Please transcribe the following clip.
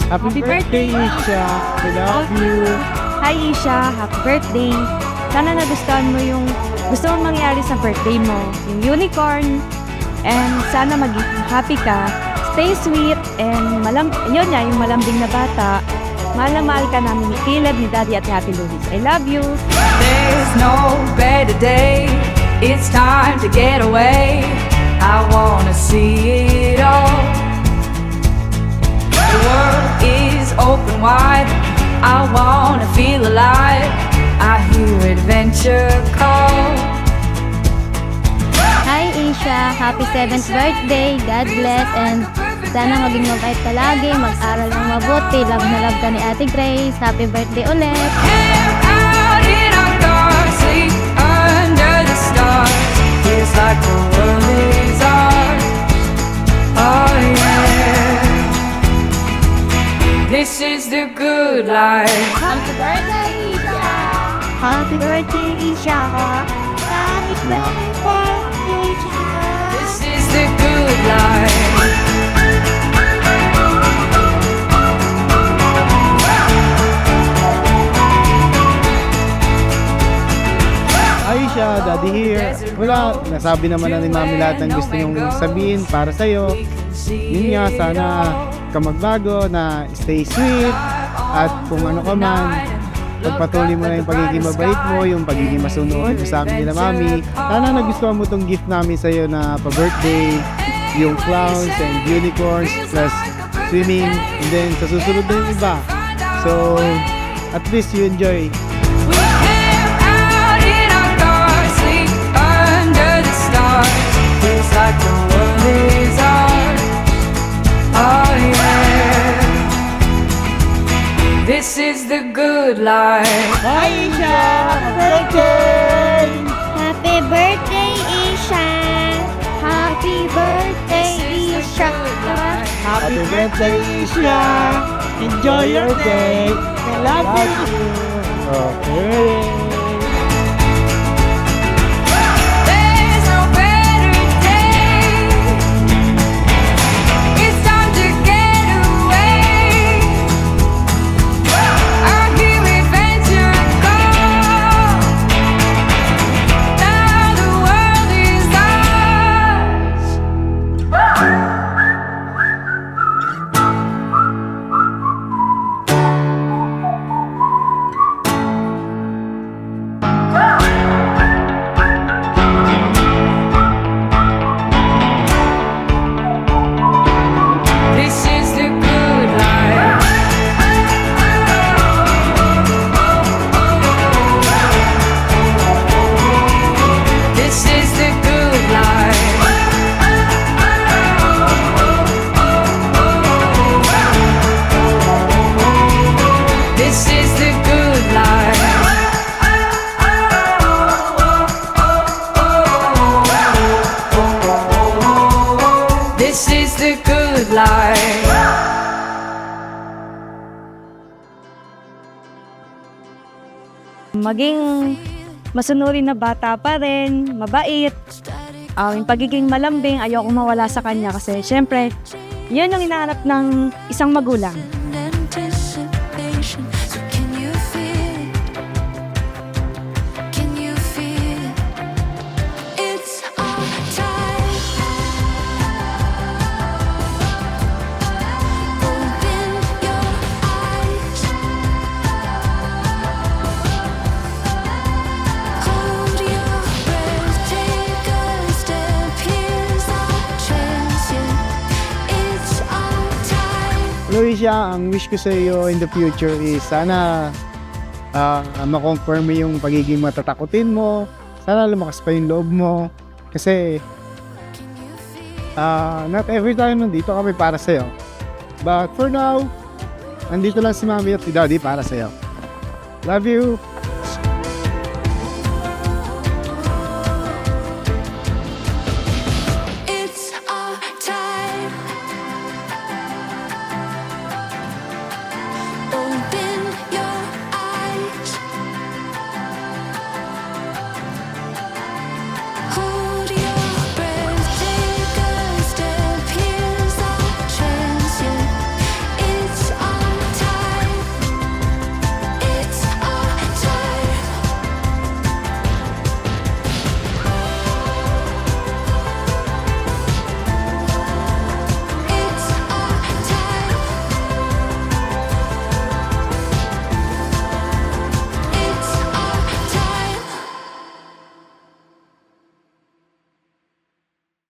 Happy birthday, Isha! We love you! Hi Isha, happy birthday! Sana nagustuhan mo yung gusto mong mangyari sa birthday mo, yung unicorn, and sana maging happy ka. Stay sweet, and yun nga, yung malambing na bata. Mahal na mahal ka namin ni Caleb, ni Daddy at ni Ate Luis. I love you! There's no better day. It's time to get away. I wanna see it all. The world is open wide. I wanna feel alive. I hear adventure call. Hi Isha, happy 7th birthday, God bless, and sana maging mabait ka lagi, mag-aral ng mabuti, love na love ka ni Ate Grace, happy birthday ulit! Camp out in our car, sleep under the stars. Feels like the world is ours. Oh yeah. This is the good life. Happy birthday Isha! Happy birthday, Isha! Happy birthday Isha! This is the good life. Aisha, Daddy here. Wala, nasabi naman na ni Mami lahat ng gusto niyong sabihin para sa'yo. Yun nga, sana ka magbago, na stay sweet, at kung ano ka man, pagpatuloy mo na yung pagiging mabait mo, yung pagiging masunurin mo sa amin nila Mami. Sana nagustuhan mo tong gift namin sa'yo na pa-birthday, yung clowns and unicorns, plus swimming, and then sa susunod na yung iba. So, at least you enjoy. We camp out in our car, sleep under the stars. Feels like the world is ours. Oh yeah. This is the good life. Aisha! Happy birthday! Happy birthday Isha! Happy birthday Isha! Happy birthday, Isha! Enjoy your day! I love you! Okay! There's no better day. It's time to get away. I hear adventure call. Now the world is ours. This is the good life. This is the good life. This is the good life. This is the good life. Maging masunurin na bata pa rin, mabait. Yung pagiging malambing, ayoko mawala sa kanya kasi syempre, yan ang hinahanap ng isang magulang. Anticipation. So can you feel it? Can you feel it? It's our time. Open your eyes. Hold your breath. Take a step. Here's our chance. Yeah. It's our time. Luisha, ang wish ko sa iyo in the future is sana ma-confirm mo yung pagiging matatakutin mo. Sana lumakas pa yung loob mo. Kasi not every time nandito kami para sa'yo. But for now, nandito lang si Mami at si Daddy para sa'yo. Love you!